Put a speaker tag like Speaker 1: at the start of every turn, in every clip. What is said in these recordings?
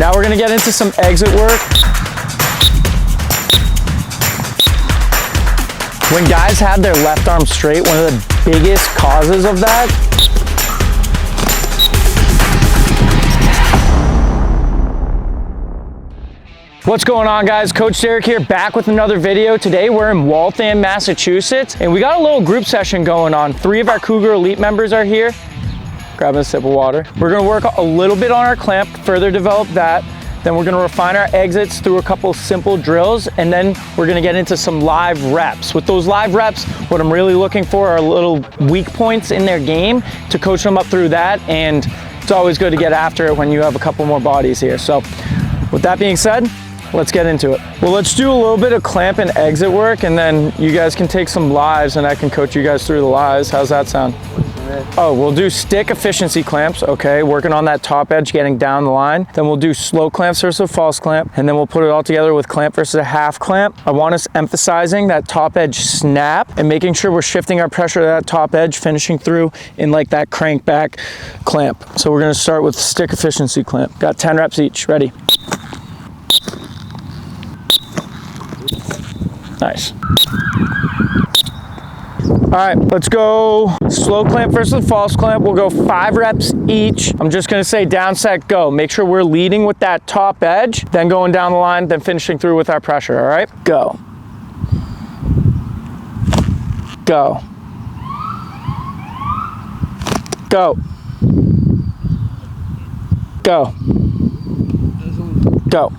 Speaker 1: Now we're gonna get into some exit work. When guys have their left arm straight, one of the biggest causes of that What's going on, guys? Coach Derek here, back with another video. Today we're in Waltham, Massachusetts, and we got a little group session going on. 3 of our Cougar Elite members are here. Grabbing a sip of water. We're gonna work a little bit on our clamp, further develop that. Then we're gonna refine our exits through a couple simple drills, and then we're gonna get into some live reps. With those live reps, what I'm really looking for are little weak points in their game to coach them up through that, and it's always good to get after it when you have a couple more bodies here. So with that being said, let's get into it. Well, let's do a little bit of clamp and exit work, and then you guys can take some lives and I can coach you guys through the lives. How's that sound? Oh, we'll do stick efficiency clamps, okay, working on that top edge, getting down the line. Then we'll do slow clamps versus a false clamp, and then we'll put it all together with clamp versus a half clamp. I want us emphasizing that top edge snap and making sure we're shifting our pressure to that top edge, finishing through in like that crank back clamp. So we're gonna start with stick efficiency clamp. Got 10 reps each, ready? Nice. All right, let's go slow clamp versus false clamp. We'll go 5 reps each. I'm just gonna say down, set, go. Make sure we're leading with that top edge, then going down the line, then finishing through with our pressure, all right? Go. Go. Go. Go. Go.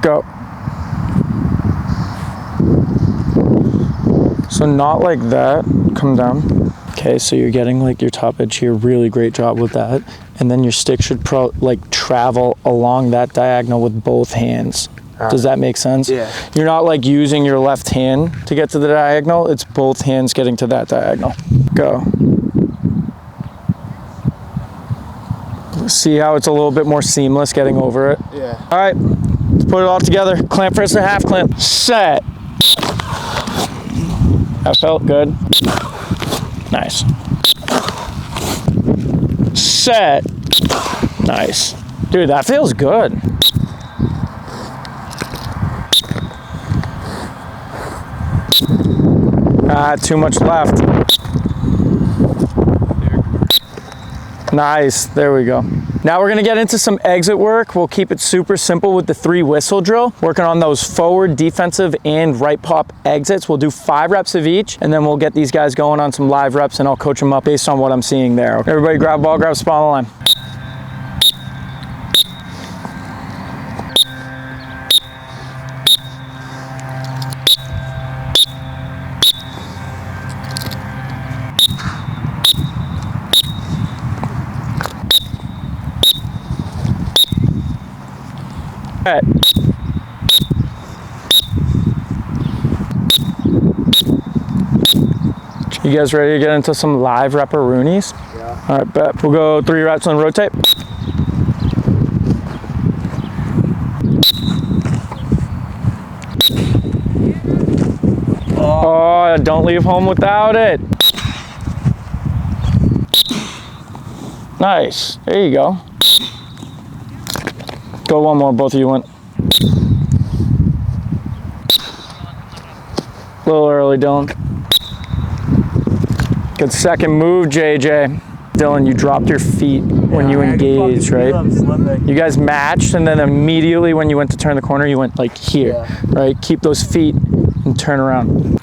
Speaker 1: Go. So not like that, come down. Okay, so you're getting like your top edge here, really great job with that. And then your stick should like travel along that diagonal with both hands. Does that make sense? Yeah. You're not like using your left hand to get to the diagonal, it's both hands getting to that diagonal. Go. See how it's a little bit more seamless getting over it? Yeah. All right, let's put it all together. Clamp versus a half clamp. Set. That felt good. Nice. Set. Nice. Dude, that feels good. Too much left. Nice, there we go. Now we're gonna get into some exit work. We'll keep it super simple with the 3 whistle drill, working on those forward, defensive, and right pop exits. We'll do 5 reps of each, and then we'll get these guys going on some live reps, and I'll coach them up based on what I'm seeing there. Everybody grab ball, grab spot on the line. You guys ready to get into some live rep-a-roonies? Yeah. All right, bet. We'll go 3 reps and rotate. Oh, don't leave home without it. Nice. There you go. Go one more, both of you went. A little early, Dylan. Good second move, JJ. Dylan, you dropped your feet when you engaged, right? You guys matched, and then immediately when you went to turn the corner, you went like here, right? Keep those feet and turn around.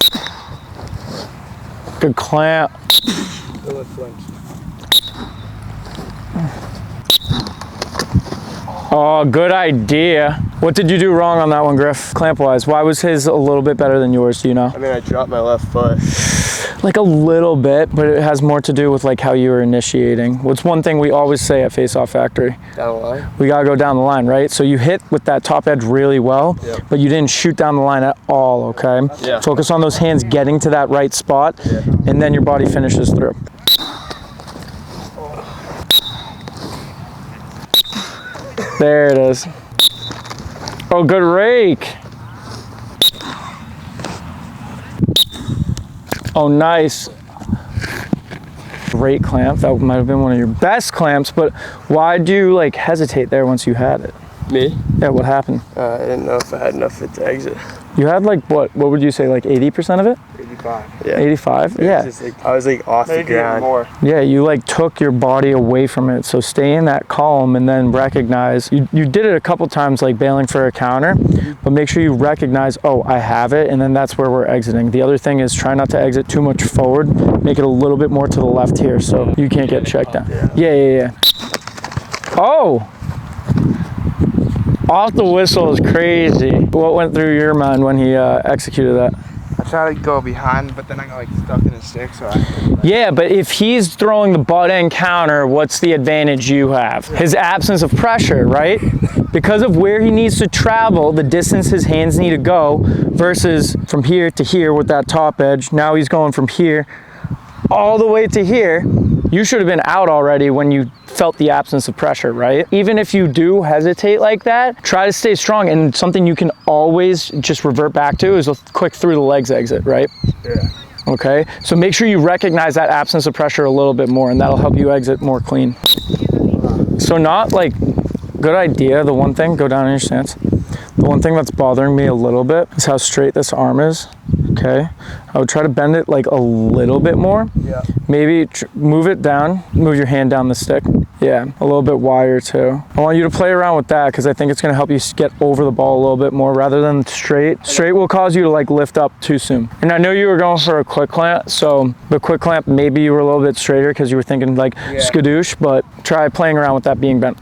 Speaker 1: Good clamp. Oh, good idea. What did you do wrong on that one, Griff, clamp-wise? Why was his a little bit better than yours, do you know?
Speaker 2: I mean, I dropped my left foot.
Speaker 1: Like a little bit, but it has more to do with like how you were initiating. What's one thing we always say at Faceoff Factory?
Speaker 2: Down the line?
Speaker 1: We gotta go down the line, right? So you hit with that top edge really well, but you didn't shoot down the line at all, okay? Yeah. Focus on those hands getting to that right spot, and then your body finishes through. There it is. Oh, good rake. Oh, nice. Great clamp. That might have been one of your best clamps, but why do you like hesitate there once you had it?
Speaker 2: Me?
Speaker 1: Yeah, what happened?
Speaker 2: I didn't know if I had enough of it to exit.
Speaker 1: You had like what would you say, like 80% of it?
Speaker 2: 85. Yeah.
Speaker 1: 85? Yeah.
Speaker 2: Just like, I was like off the ground. More.
Speaker 1: Yeah, you like took your body away from it. So stay in that column and then recognize, you did it a couple times like bailing for a counter, but make sure you recognize, oh, I have it, and then that's where we're exiting. The other thing is try not to exit too much forward, make it a little bit more to the left here so you can't get checked down. Yeah. Oh! Off the whistle is crazy. What went through your mind when he executed that?
Speaker 3: I tried to go behind, but then I got like stuck in a stick, so
Speaker 1: Yeah, but if he's throwing the butt end counter, what's the advantage you have? His absence of pressure, right? Because of where he needs to travel, the distance his hands need to go, versus from here to here with that top edge. Now he's going from here all the way to here. You should have been out already when you felt the absence of pressure, right? Even if you do hesitate like that, try to stay strong, and something you can always just revert back to is a quick through the legs exit, right?
Speaker 3: Yeah.
Speaker 1: Okay, so make sure you recognize that absence of pressure a little bit more, and that'll help you exit more clean. So not like, good idea, the one thing, go down in your stance. The one thing that's bothering me a little bit is how straight this arm is, okay? I would try to bend it like a little bit more.
Speaker 3: Yeah.
Speaker 1: Maybe move it down, move your hand down the stick. Yeah, a little bit wider too. I want you to play around with that because I think it's gonna help you get over the ball a little bit more rather than straight. Straight will cause you to like lift up too soon. And I know you were going for a quick clamp, so the quick clamp, maybe you were a little bit straighter because you were thinking like skadoosh, but try playing around with that being bent.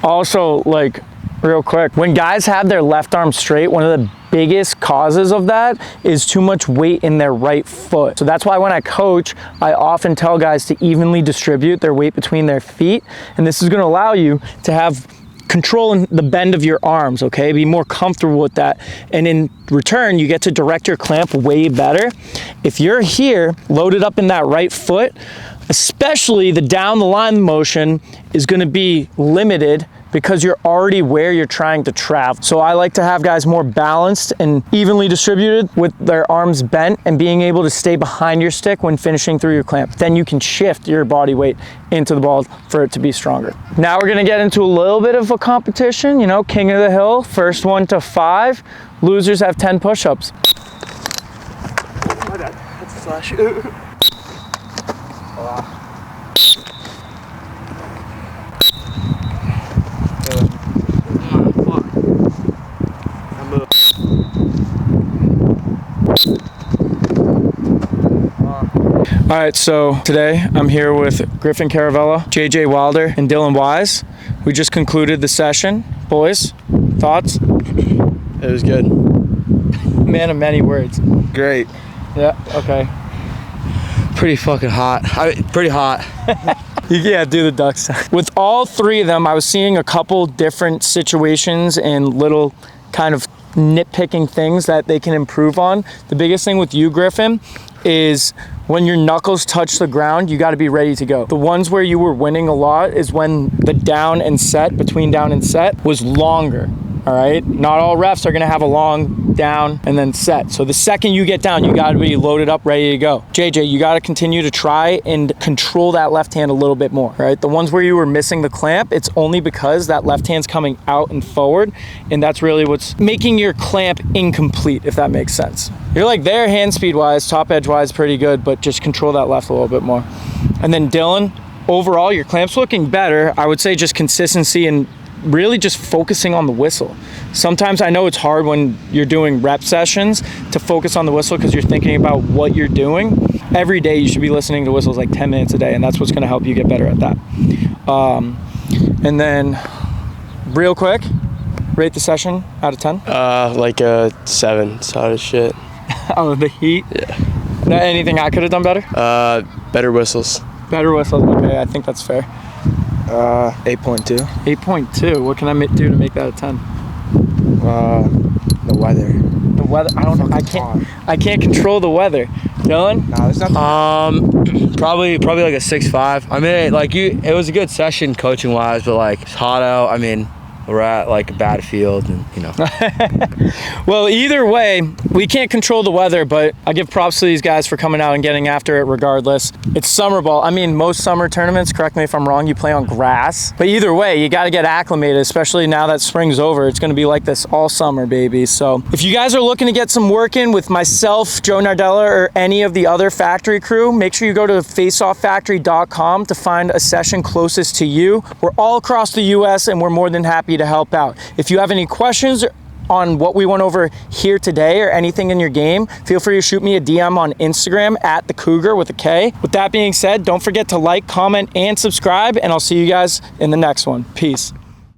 Speaker 1: Also, like, real quick, when guys have their left arm straight, one of the biggest causes of that is too much weight in their right foot. So that's why when I coach, I often tell guys to evenly distribute their weight between their feet. And this is gonna allow you to have control in the bend of your arms, okay? Be more comfortable with that. And in return, you get to direct your clamp way better. If you're here, loaded up in that right foot, especially the down the line motion is gonna be limited because you're already where you're trying to travel. So I like to have guys more balanced and evenly distributed with their arms bent and being able to stay behind your stick when finishing through your clamp. Then you can shift your body weight into the ball for it to be stronger. Now we're gonna get into a little bit of a competition, you know, king of the hill, first one to 5. Losers have 10 push-ups.
Speaker 2: My bad, that's a slash.
Speaker 1: All right, so today I'm here with Griffin Caravella, JJ Wilder, and Dylan Wise. We just concluded the session. Boys, thoughts?
Speaker 2: It was good.
Speaker 1: Man of many words.
Speaker 3: great.
Speaker 1: Yeah, okay.
Speaker 3: Pretty fucking hot. Pretty hot.
Speaker 1: Yeah, do the ducks. With all 3 of them, I was seeing a couple different situations and little kind of nitpicking things that they can improve on. The biggest thing with you, Griffin, is when your knuckles touch the ground, you got to be ready to go. The ones where you were winning a lot is when the down and set, between down and set, was longer. All right, not all refs are gonna have a long down and then set. So the second you get down, you gotta be loaded up, ready to go. JJ, you gotta continue to try and control that left hand a little bit more, right? The ones where you were missing the clamp, it's only because that left hand's coming out and forward, and that's really what's making your clamp incomplete, if that makes sense. You're like there hand speed wise, top edge wise, pretty good, but just control that left a little bit more. And then Dylan, overall, your clamp's looking better. I would say just consistency and really just focusing on the whistle. Sometimes I know it's hard when you're doing rep sessions to focus on the whistle because you're thinking about what you're doing. Every day you should be listening to whistles like 10 minutes a day, and that's what's going to help you get better at that. And then real quick, rate the session out of 10.
Speaker 2: Like a 7. It's hot as shit.
Speaker 1: Oh, the heat?
Speaker 2: Yeah.
Speaker 1: Anything I could have done better?
Speaker 2: Better whistles.
Speaker 1: Better whistles, okay, I think that's fair.
Speaker 2: 8.2.
Speaker 1: 8.2, what can I do to make that a 10?
Speaker 2: The weather.
Speaker 1: The weather, I don't know, I can't control the weather. Dylan?
Speaker 3: No, there's nothing.
Speaker 4: Probably like a 6.5. I mean, like it was a good session coaching wise, but like it's hot out. I mean, we're at like a bad field, and you know.
Speaker 1: Well, either way, we can't control the weather, but I give props to these guys for coming out and getting after it regardless. It's summer ball. I mean, most summer tournaments, correct me if I'm wrong, you play on grass. But either way, you got to get acclimated, especially now that spring's over. It's going to be like this all summer, baby. So if you guys are looking to get some work in with myself, Joe Nardella, or any of the other factory crew, make sure you go to faceofffactory.com to find a session closest to you. We're all across the US and we're more than happy to help out. If you have any questions on what we went over here today or anything in your game, feel free to shoot me a DM on Instagram at TheKougar with a K. With that being said, don't forget to like, comment, and subscribe, and I'll see you guys in the next one. Peace.